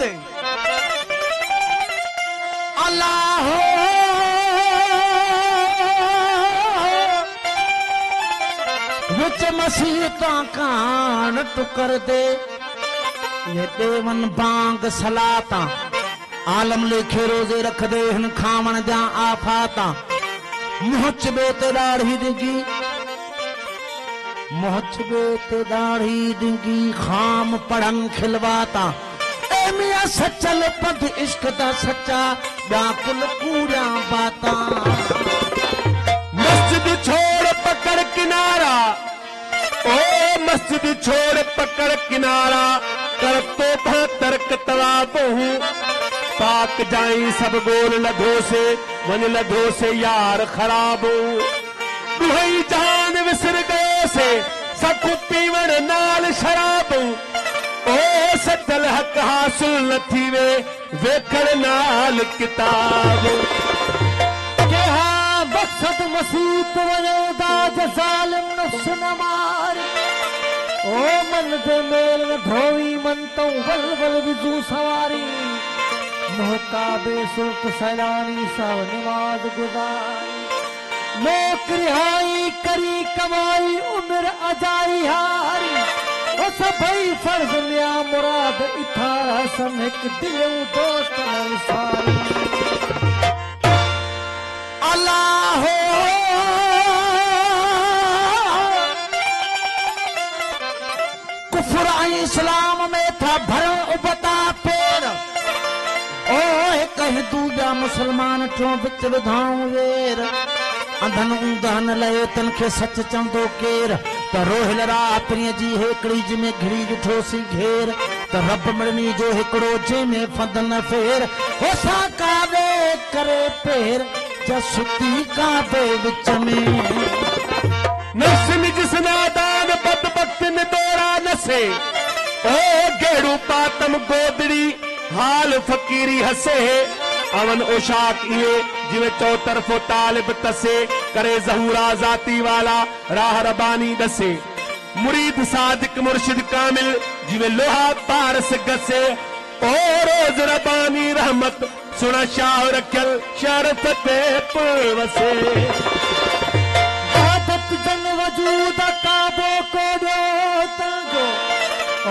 दे अल्लाह विच मसीता कान टुकर दे ये देवन बांग सलाता आलम लेखे रोजे रख दे हन खावन जा आफाता मुहच बेते दाढ़ी डिगी मुहच बेते दाढ़ी डिगी खाम पढ़न खिलवाता ए मियां सचल पद इश्क दा सच्चा बाकुल कूड़ा बाता मस्जिद छोड़ पकड़ किनारा ओ मस्जिद छोड़ पकड़ किनारा कर तो तर्क तवाबू पाक जाई सब गोल लधो से वन लधो से यार खराब दुहई जान विसर गए से सख पीवण नाल शराब ओ सतल हक हासिल न थी वे वेखण नाल किताब के हाँ मकसद मसीत वजदा जालिम नफ्स न मार ओ मन दे मेल न धोवी मन तो वल वल विजू सवारी मोहकाबे सुल्त सैलानी सब नमाज गुजारी नौकरी हाई करी कमाई उम्र अजाई हारी ओ सभई फर्ज लिया मुराद इथारा सम एक दिलों दोस्त सारी अल्लाह कुफर इस्लाम में था भरो उबता पेर ओ कह दूजा मुसलमान चो बिच विधाऊं वेर अंधन ऊंधन लए तन खे सच चंदो केर त रोहिल रात्रि जी हेकड़ी जिमें घिड़ी ॾिठोसी घेर त रब मिड़नी जो हिकड़ो जंहिंमें फंदन फेर होसा काबे करे पेर जसुती काबे विच में नफ्स निज नादान बदबख्त ने दौरा नसे ओ गेड़ू पातम गोदड़ी हाल फकीरी हसे अवन ओशाक ये जिवे चौतरफो तालिब तसे करे जहूरा जाती वाला राह रबानी दसे मुरीद सादिक मुर्शिद कामिल जिवे लोहा पारस गसे ओ रोज रबानी रहमत सुना शाह रखल शरफ ते पुलवसे वहदत जन वजूद काबो को दो तंगो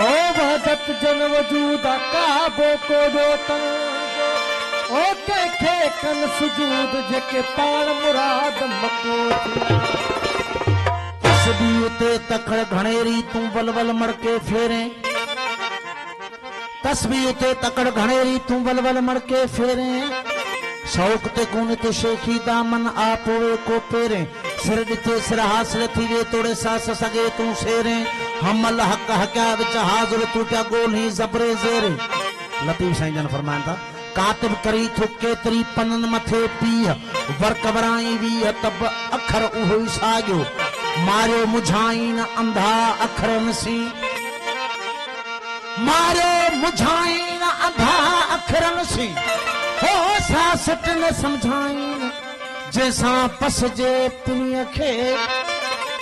ओ वहदत जन वजूद काबो को दो तंगो ओ के कन सुजूद जेके पाण मुराद मको तस्बी उते तखड़ घणेरी तू वलवल मड़के फेरे तस्बी उते तकड़ घणेरी तू वलवल मड़के फेरे शौक ते कून ते शेखी दामन आप वे को पेरे सिर दिते सिर हासिल थी वे तोड़े सास सगे तू शेरे हमल हक हक्या विच हाज़िर तू क्या गोली जबरे जेरे लतीफ साईं जन फरमाइन था कातिब करी थो केतरी पनन मथे पीह वर कबराई वी तब अखर उहो साजो मारियो मुझाई न अंधा अखर नसी मारियो मुझाई न अंधा अखर नसी हो सासट न समझाई जैसा पस जे पिणीअ खे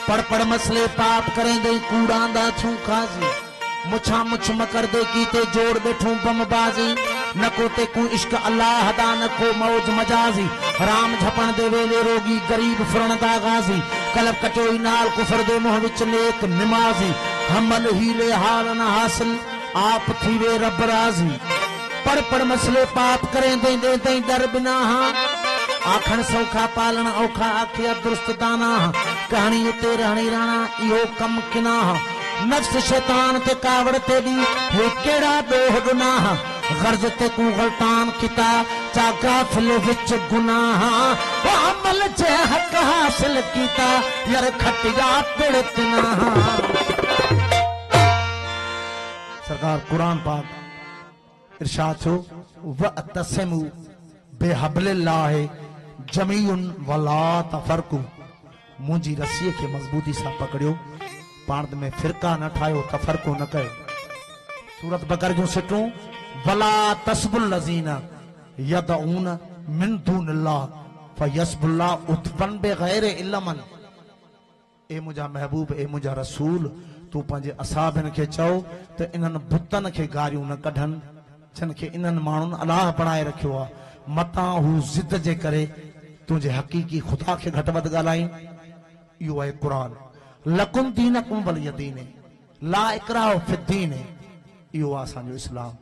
पढ़ पढ़ मसले पाप करें दे कूड़ा दा छू खाजी मुछा मुछ मकर दे कीते जोड़ बैठूं बमबाजी नको ते को इश्क अल्लाह दा नको मौज मजाजी राम झपण दे वेले रोगी गरीब फुरण दा गाजी कलब कटोई नाल कुफर दे मुंह विच नेक निमाजी हमल हीले हाल न हासिल आप थी वे रब राजी पढ़ पढ़ मसले पाप करें दे दे दे दर बिना आखण सौखा पालन औखा आखिया दुरुस्त दाना कहानी उते रहणी राणा इहो कम किना नफ्स शैतान ते कावड़ ते दी हे केड़ा दोह गुनाह गर्ज ते कू गलतान किता चा गाफिल विच गुनाह ओ अमल जे हक हासिल कीता यार खटिया पिड़तना सरकार कुरान पाक इरशाद छो व तसमु बेहबलिल्लाह जमीउन वला तफरकु मुंजी रस्सी के मजबूती सा पकड़ियो पाण में फिरका न ठायो तफरको न कयो सूरत बकर जो सिटू वला तस्बुल लजीना यदऊन मिन दूनिल्लाह फयस्बुल्लाह उतबन बगैर इल्मन ए मुजा महबूब ए मुजा रसूल तू पंजे असाबन के चओ त इनन बुतन के गारियों न कढन जन खे इन्हनि माण्हुनि अलाह बणाए रखियो आहे मतां हू ज़िद जे करे तुंहिंजे हक़ीक़ी ख़ुदा खे घटि वधि ॻाल्हाई। इहो आहे क़ुरान। लकुम दीनकुम वलिय दीन, ला इकराह फिद्दीन, इहो आहे असांजो इस्लाम।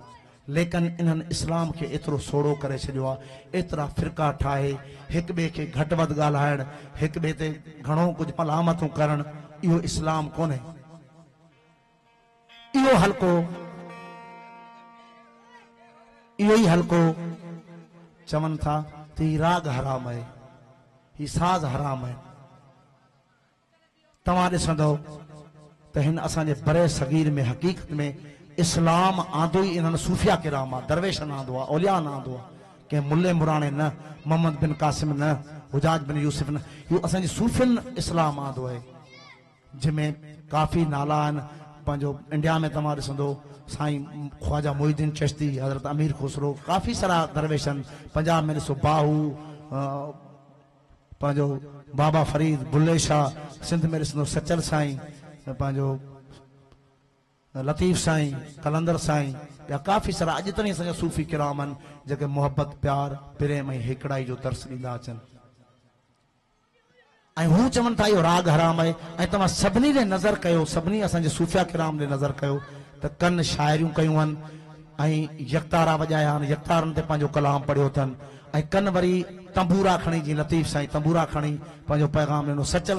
लेकिन इन्हनि इस्लाम खे एतिरो सोड़ो करे छॾियो आहे, एतिरा फ़िरका ठाहे हिक ॿिए खे घटि वधि ॻाल्हाइण, हिक ॿिए ते घणो कुझु मलामतूं करणु, इहो इस्लाम कोन्हे। इहो हल्को, इहो ई हल्को चवनि था त हीउ राग हराम आहे, हीउ साज़ हराम आहे। तव्हां ॾिसंदव त हिन असांजे बरे सगीर में हक़ीक़त में इस्लाम आंदो ई इन्हनि सूफ़िया किराम आहे, दरवेशन आंदो आहे, औलिया न आंदो आहे, कंहिं मुल्ले मुराणे न, मोहम्मद बिन कासिम न, हुजाज बिन यूसुफ न, इहो असांजी सूफ़ियुनि इस्लाम आंदो आहे जंहिंमें काफ़ी नाला आहिनि। पंहिंजो इंडिया में तव्हां ॾिसंदो साईं ख्वाजा मोहिद्दीन चिश्ती, हज़रत अमीर खुसरो, काफ़ी सारा दरवेशन। पंजाब में ॾिसो बाहू, पंहिंजो बाबा फरीद, बुल्ले शाह, सिंध में ॾिसंदो सचल साईं, पंहिंजो लतीफ़ साईं, कलंदर साईं, ॿिया काफ़ी सारा अॼु ताईं असांजा सूफ़ी किराम आहिनि जेके मोहबत प्यार प्रेम ऐं हिकिड़ाई जो दर्स ॾींदा अचनि। ऐं हू चवनि था इहो राग हराम आहे। ऐं तव्हां सभिनी ॾे नज़र कयो, सभिनी असांजे सूफ़िया किराम ॾे नज़र कयो त कनि शाइरियूं कयूं आहिनि ऐं यकतारा वॼाया आहिनि, यकतारनि ते पंहिंजो कलाम पढ़ियो अथनि। ऐं कनि वरी तंबूरा खणी, जीअं लतीफ़ साईं तंबूरा खणी पंहिंजो पैगाम ॾिनो, सचल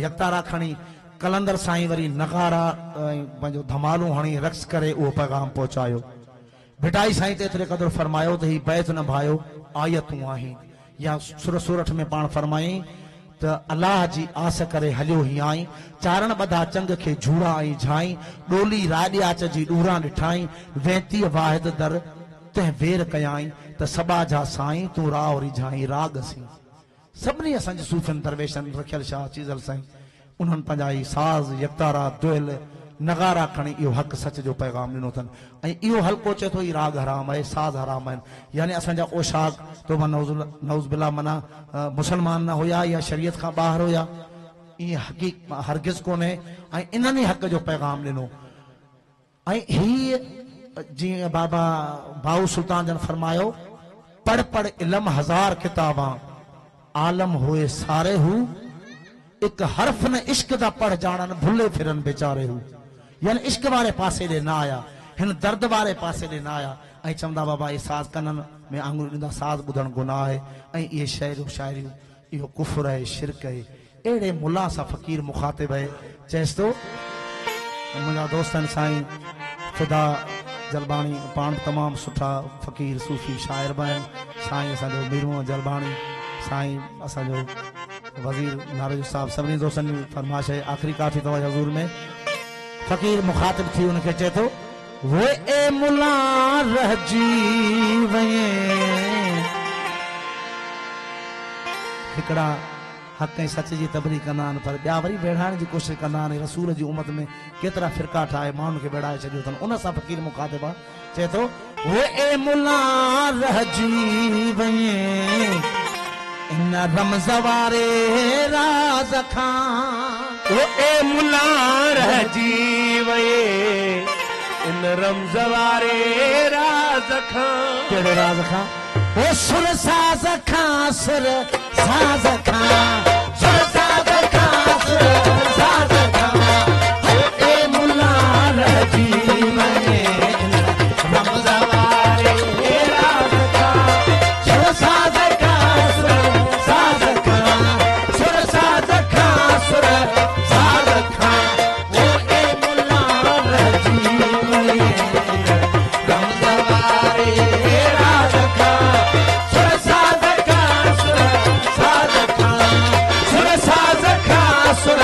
यकतारा खणी, कलंदर साईं वरी नगारा ऐं पंहिंजो धमालूं हणी रक़्स करे उहो पैगाम पहुचायो। भिटाई साईं ते एतिरे क़दुरु फरमायो त हीउ बैत न भायो आयतूं आहिनि, या सूरठ में पाण फरमाई त अलाह जी आस करे हलियो ही आई, चारण ॿधा चंग खे झूड़ा ऐं झाई, डोली राॾियाच जी ॾूरा ॾिठाई, वेती वाहिद दर तंहिं वेर कयाई, त सबा जा साईं तूं राह रिझाई राग सी। सभिनी असांजे सूफ़ियुनि दरवेशन रखियल शाह चीज़ल साईं, उन्हनि पंहिंजा ई साज़ यकतारा दुहिल नगारा खणी इहो हक़ सच जो पैगाम ॾिनो अथनि। ऐं इहो हल्को चए थो हीउ राग हराम आहे, साज़ हराम आहिनि, यानी असांजा ओशाक तो नौज़ बिल्ला मना मुसलमान न हुया या शरीयत खां ॿाहिरि हुया, ईअं हक़ीक़ हरगिज़ कोन्हे। ऐं इन्हनि ई हक़ जो पैगाम ॾिनो। ऐं हीअ जीअं बाबा बाऊ सुल्तान जन फरमायो, पढ़ पढ़ इल्म हज़ार किताबां, आलम हुए सारे हू, एक हर्फ न इश्क दा पढ़ जाणन, भुले फिरन बेचारे हू। यानी इश्क वारे पासे ॾे न आया, हिन दर्द वारे पासे ॾे न आया। ऐं चवंदा बाबा इहे साज़ कननि में आंगुर ॾींदा, साज़ ॿुधणु गुनाह आहे, ऐं इहे शाइरियूं शाइरियूं इहो कुफर आहे, शिरक आहे। अहिड़े मुला सां फ़क़ीर मुखातिब आहे, चएसि थो मुंहिंजा दोस्तनि साईं ख़ुदा जलबाणी पाण तमामु सुठा फ़क़ीर सूफ़ी शाइर बि आहिनि, साईं असांजो मीरूं जलबाणी, साईं असांजो वज़ीर नाराज साहब, सभिनी दोस्तनि जी फरमाइश आहे। आख़िरी काफ़ी तव्हां हज़ूर में फ़क़ीर मुखातिब थी उनखे चए थो, वो ए मुला रहजी वये, हिकिड़ा हक़ ऐं सच जी तबलीग कंदा आहिनि, पर ॿिया वरी बेड़ाइण जी कोशिशि कंदा आहिनि। रसूल जी उम्मत में केतिरा फ़िरका ठाहे माण्हुनि खे बेड़ाए छॾियो अथनि। उन सां फ़क़ीर मुखातिब आहे, चए थो वो ए मुला रहजी वये, इन रमज़ वारे राज़ खां, वो ए मुला रहजी वये, इन रमज़ वारे राज़ खां। कहिड़े राज़ खां? वो सुर साज़ खां, सुर साज़ खां, सुर साज़ खां, सुर साज़ खां। वो ए मुला रहजी वये, इन रमज़ वारे राज़ खां, सुर साज़ खां, सुर साज़ खां, सुर साज़ खां, सुर साज़ खां। वो ए मुला रहजी वये, रमज़ वारे राज़ खां, सुर साज़ खां, सुर साज़ खां, सुर साज़ खां, सुर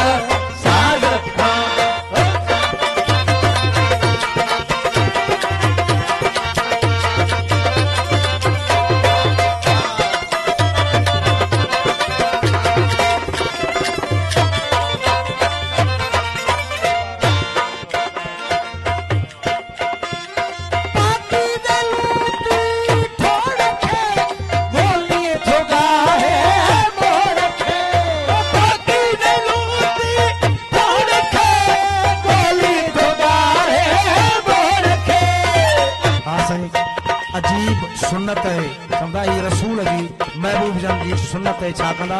साईं अजीब सुन्नत है चवंदा ही रसूल जी महबूब जन जी सुन्नत है छा कंदा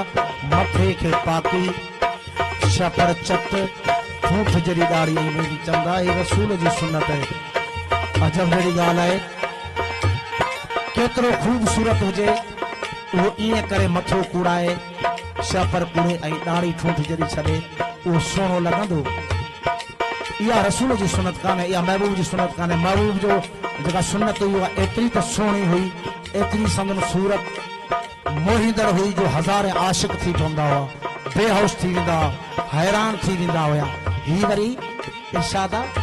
मथे खे पाकी छपर चट फूट जड़ी दाढ़ी में चवंदा ही रसूल जी सुन्नत है अजब जड़ी ॻाल्हि आहे केतिरो ख़ूबसूरत हुजे वो ईअं करे मथो कूड़ाए छपर कूड़े ऐं दाढ़ी ठूठ जड़ी छॾे उहो सुहिणो लॻंदो इहा रसूल जी सुन्नत कान्हे इहा महबूब जी सुन्नत कान्हे महबूब जो जेका सुन्नत हुई उहा एतिरी त सुहिणी हुई एतिरी संदन सूरत मोहींदड़ हुई जो हज़ारे आशिक थी पवंदा हुआ बेहोश थी वेंदा हैरान थी वेंदा हुआ ही वरी इरशाद आहे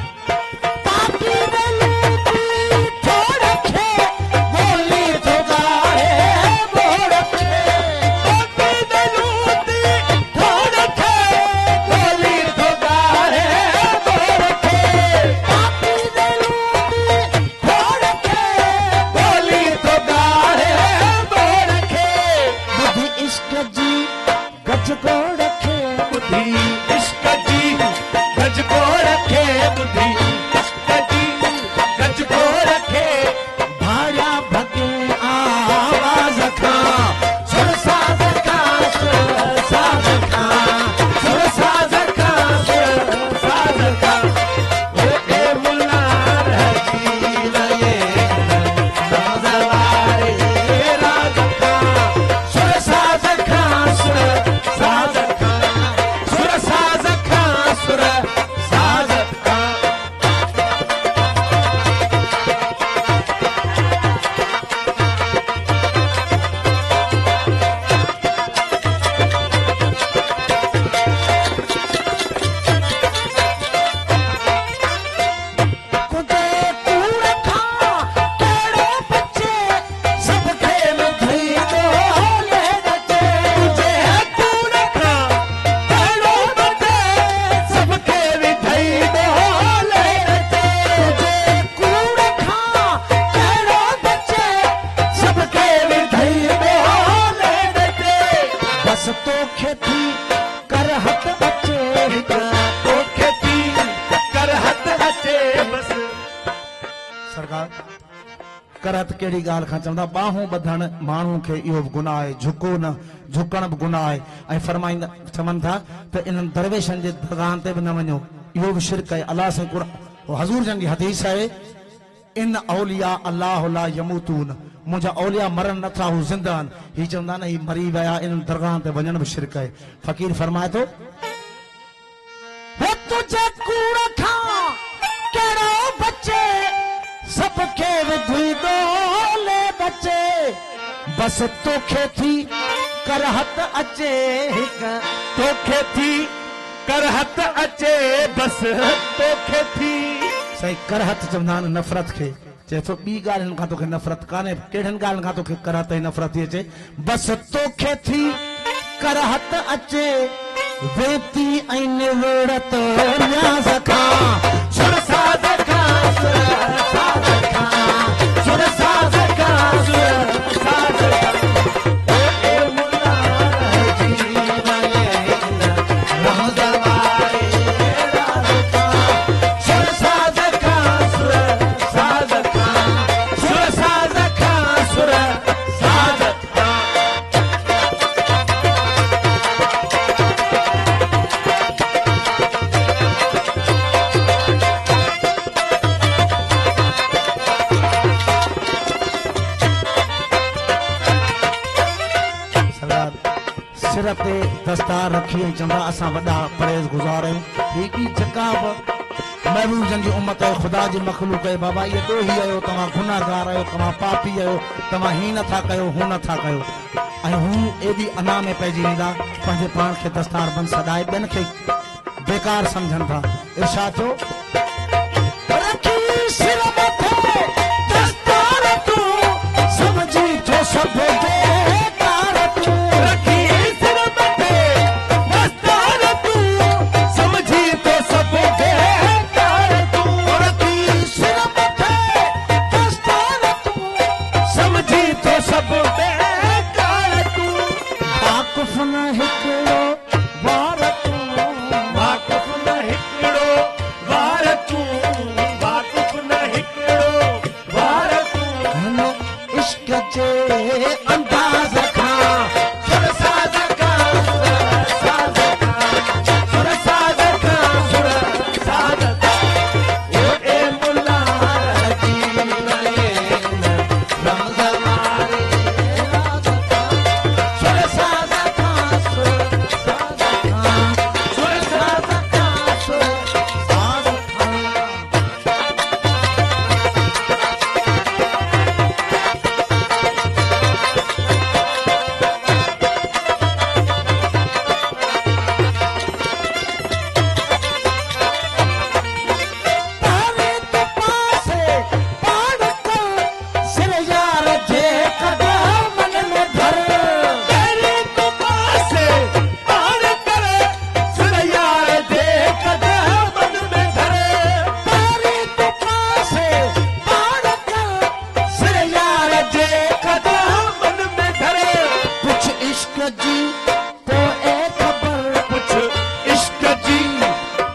करत केड़ी गाल खां चवंदा बाहूं बधण माण्हू खे इहो बि गुनाह आहे झुको न झुकण बि गुनाह आहे ऐं फरमाईंदा चवनि था त इन्हनि दरवेशनि जे दरगाहनि ते बि न वञो इहो बि शिरक आहे अलाह सां हज़ूर जन जी हदीस आहे इन औलिया अल्लाह ला यमूतून मुंहिंजा औलिया मरन नथा हू ज़िंदा आहिनि ही चवंदा न ही मरी विया इन्हनि दरगाहनि ते वञण बि शिरक आहे फ़कीर फरमाए थो तुझे कूड़ खां कहिड़ो बचे सबके विधी दोले बचे बस तोखे थी करहत अचे हिक तोखे थी करहत अचे बस तोखे थी सही करहत चवंदा आहिनि नफ़रत खे चए थो ॿी ॻाल्हियुनि खां तोखे नफ़रत कान्हे कहिड़ियुनि ॻाल्हियुनि खां तोखे करहत ऐं नफ़रत थी अचे बस तोखे थी करहत अचे वेती ऐं निवड़त न्याज़ खां सुर साज़ खां सुर साज़ खां सुर साज़ खां सुर साज़ खां ए मुला जी वले रहज़वाए राज़ खां सुर साज़ खां सुर साज़ खां सुर साज़ खां सुर साज़ खां सिर ते दस्तार रखी चवंदा असां वॾा परहेज़ गुज़ार आहियूं ही जेका बि महबूब जन जी उम्मत आहे ख़ुदा जी मख़लूक आहे बाबा इहे ॾोही आहियो तव्हां गुनाहगार आहियो तव्हां पापी आहियो तव्हां ही नथा कयो हू नथा कयो ऐं हू एॾी अना में पइजी वेंदा पंहिंजे पाण खे दस्तार बंदि सॾाए ॿियनि खे बेकार सम्झनि था इरशाद थियो रखी सिर मथे दस्तार तूं समझी थो सभु बेकार तूं रखी सिर मथे दस्तार तूं समझी थो सभु बेकार तूं रखी सिर मथे दस्तार तूं समझी थो सभु बेकार तूं वाक़ुफ़ न हिकिड़ो वार तूं वाक़ुफ़ न हिकिड़ो वार तूं वाक़ुफ़ न अंदाज़ खां सुर साज़ खां सुर साज़ खां सुर साज़ खां ओ ए मुल्ला जी वये रमज़ वारे राज़ खां सुर साज़ खां सुर साज़ खां सुर साज़ खां सुर साज़ खां तारे तो पासे पाड़ कर सिर यार जे कदम मन में धर तेरे तो पासे पार कर सुन यार दे कदम मन में धरे तारे तो पासे पाड़ कर सिर यार जे कदम मन में धरे कुछ इश्क जी तो ए खबर कुछ इश्क जी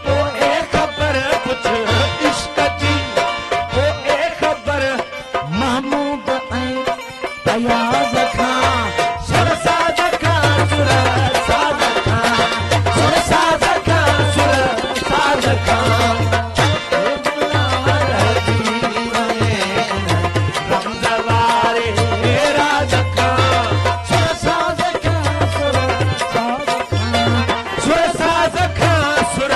तो ए खबर कुछ इश्क जी तो ए खबर महमूद ऐं फयाज़ खां सुर साज़ खां सुर साज़ खां सुर साज़ खां सुर साज़ खां रमज़ वारे राज़ खां सुर साज़ खां सुर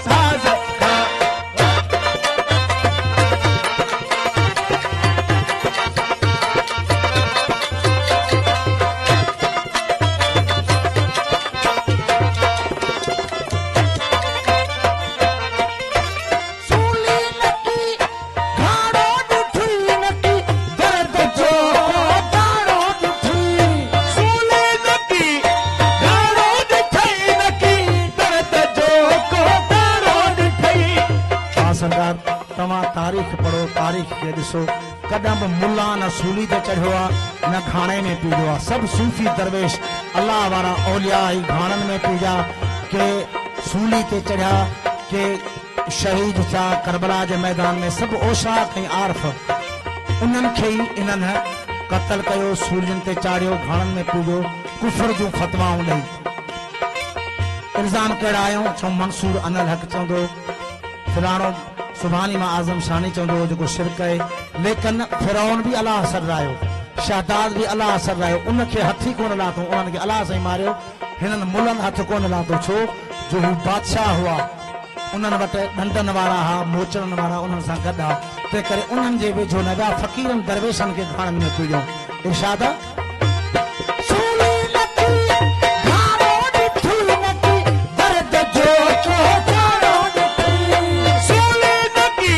साज़ खां सूली नकी घाड़ो ॾिठी नकी दर्द जो दाड़ो ॾिठी सूले नकी गाड़ो ॾिठई नकी दर्द जो कोतारो ॾिठई सरदार तव्हां तारीख़ पढ़ो तारीख़ खे ॾिसो कॾहिं बि मुल्ला न सूली ते चढ़ियो आहे न घाणे में पीजो आहे सभु सूफ़ी दरवेश अलाह वारा औलिया ई घाणनि में पीजा के सूली ते चढ़िया के शहीद थिया करबला जे मैदान में सभु ओशाक ऐं आरफ उन्हनि खे ई इन्हनि क़त्ल कयो सूलियुनि ते चाढ़ियो घाणनि में पीजो कुफर जूं फतवाऊं ॾेई इल्ज़ाम कहिड़ायूं छो मंसूर अनल हक़ चवंदो फिराणो सुभानी मां आज़म शानी चवंदो हो जेको शिरक आहे लेकिन फिरौन बि अलाह असर रायो शहदाद बि अलाह असर रायो उनखे हथ ई कोन लाथो उन्हनि खे अलाह सां ई मारियो हिननि मुलनि हथ कोन लाथो छो जो हू बादशाह हुआ उन्हनि वटि ॾंडनि वारा हुआ मोचड़नि वारा उन्हनि सां गॾु हुआ तंहिं करे उन्हनि जे वेझो न विया फ़क़ीरनि दरवेशनि खे घाणनि में पीड़ियो इरशाद सूली नकी घाड़ो ॾिठी नकी दर्द जो कोतारो ॾिठी सूले नकी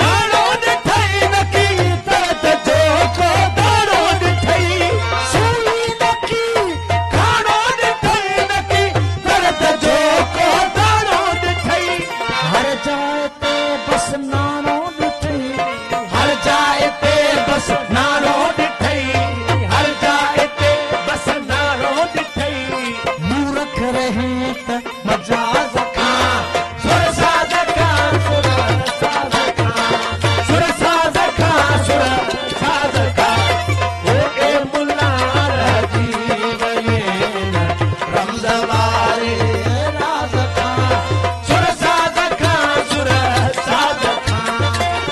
गाड़ो ॾिठई नकी दर्द जो कोतारो ॾिठई सूली नकी गाड़ो ॾिठई नकी दर्द जो कोतारो ॾिठई हर जाए ते बस नानो ॾिठी हर जाए ते बस नारो ॾिठई हर जाए ते बस नारो ॾिठई मूरख रहे त मजाज खां सुर साज़ खां सुर साज़ खां सुर साज़ खां सुर साज़ खां ओ ए मुल्ला जी वये रमज़ वारे राज खां सुर साज़ खां सुर साज़ खां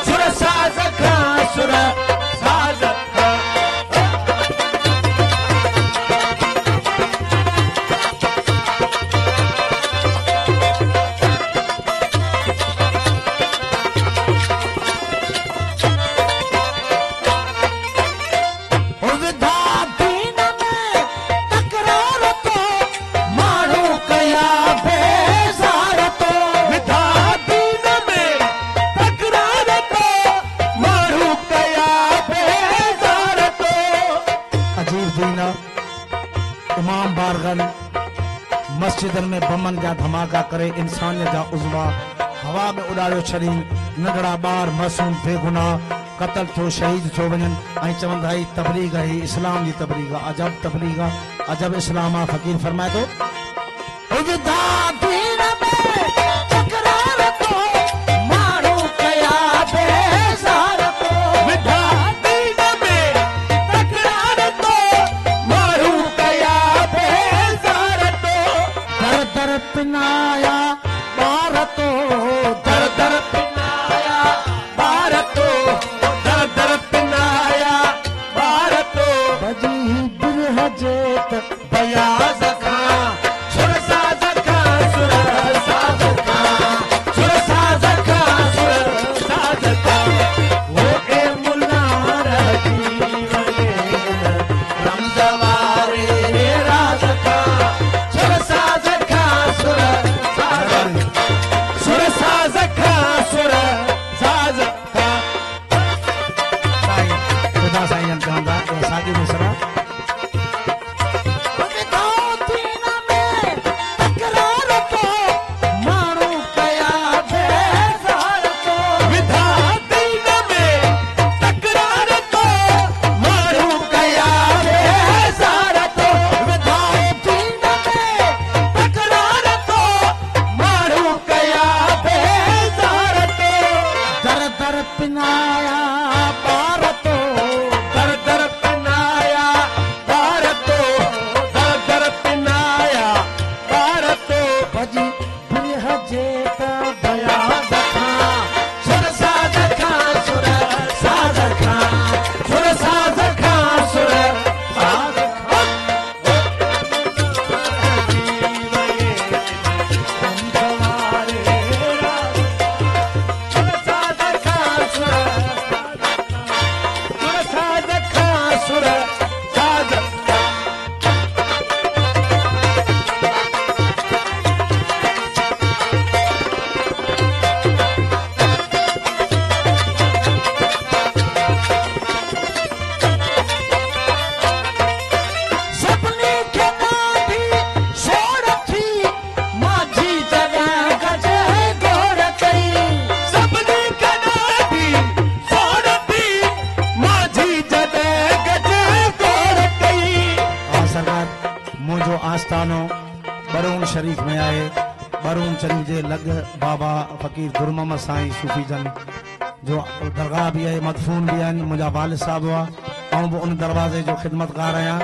सुर साज़ खां सुर साज़ खां विधा दीन में तकरार तो माण्हू कया बेज़ार तो विधा दीन में तकरार तो माण्हू कया बेज़ार तो अजीब दीन इमाम बारगन मस्जिदनि में बमनि जा धमाका करे इंसानियत जा उज़वा हवा में उॾारियो छॾी नंढड़ा ॿार मासूम बेगुनाह क़त्ल थियो शहीद थियो वञनि ऐं चवंदा ही तबलीग ही इस्लाम जी तबलीग आहे अजब तबलीग आहे अजब इस्लाम आहे फ़कीर फरमाए थो विधा दीन में तकरार तो माण्हू कया बेज़ार तो विधा दीन में तकरार पिनाया ॿार तो दर दर पिनाया ॿार तो दर दर पिनाया ॿार तो भॼी बिरह जे त बयाज़ खां सुर साज़ खां सुर साज़ खां सुर साज़ खां सुर साज़ खां सभिनी खे ॾाढी सोड़ थी माझी जॾहिं गज गोड़ कई सभिनी खे ॾाढी सोड़ थी माझी जॾहिं गज गोड़ कई हा सरकार मुंहिंजो आस्थानो बरून शरीफ़ में आहे बरून शरीफ़ जे लॻ बाबा फ़कीर गुरमम साईं सूफ़ी जन जो दरगाह भी आहे मदफून भी आहिनि मुंहिंजा वालिद साहब हुआ ऐं बि उन दरवाज़े जो ख़िदमतगार आहियां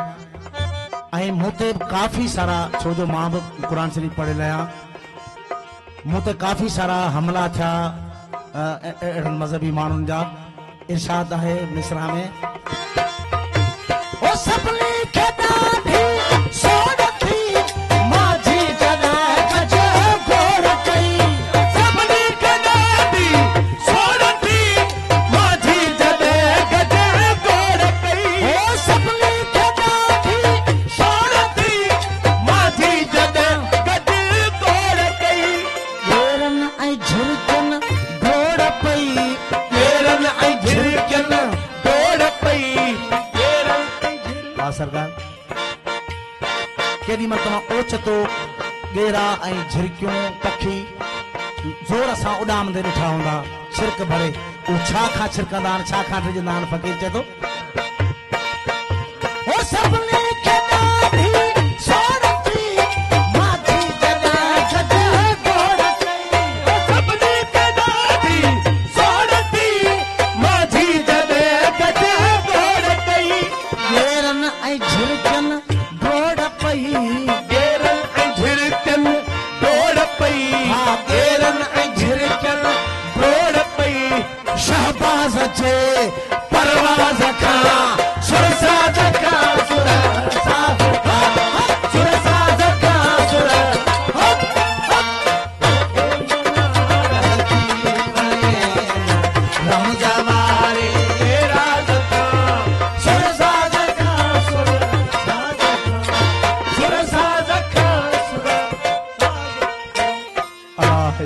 ऐं मूं ते काफ़ी सारा छो जो मां बि क़ुर शरीफ़ पढ़ियल आहियां मूं ते काफ़ी सारा हमला थिया अहिड़नि मज़हबी माण्हुनि जा इरशाद आहे मिसरा में ओ सभिनी खे ॾाढी सोड़ थी माझी जॾहिं गज गोड़ कई सभिनी खे ॾाढी सोड़ थी माझी जॾहिं गज गोड़ कई ओ सभिनी खे ॾाढी सोड़ थी माझी जॾहिं गज गोड़ कई ॾेरनि ऐं झिरकनि गोड़ पई ॾेरनि ऐं झिरकनि गोड़ पई हा सरकार केॾी महिल तव्हां ओचितो ॻेरा ऐं झिरकियूं पखी ज़ोर सां उॾामंदे ॾिठा हूंदा छिरक भरे उहे छा खां छिरकंदा आहिनि छा खां टिजंदा आहिनि फ़क़ीर चए थो ओ सभिनी खे ॾाढी सोड़ थी माझी जॾहिं गज गोड़ कई सभिनी खे ॾाढी सोड़ थी माझी जॾहिं गज गोड़ कई ॾेरनि ऐं झिरकनि गोड़ पई ॾेरनि ऐं झिरकनि गोड़ पई हा ॾेरनि ऐं झिरकनि गोड़ पई शहबाज़ जे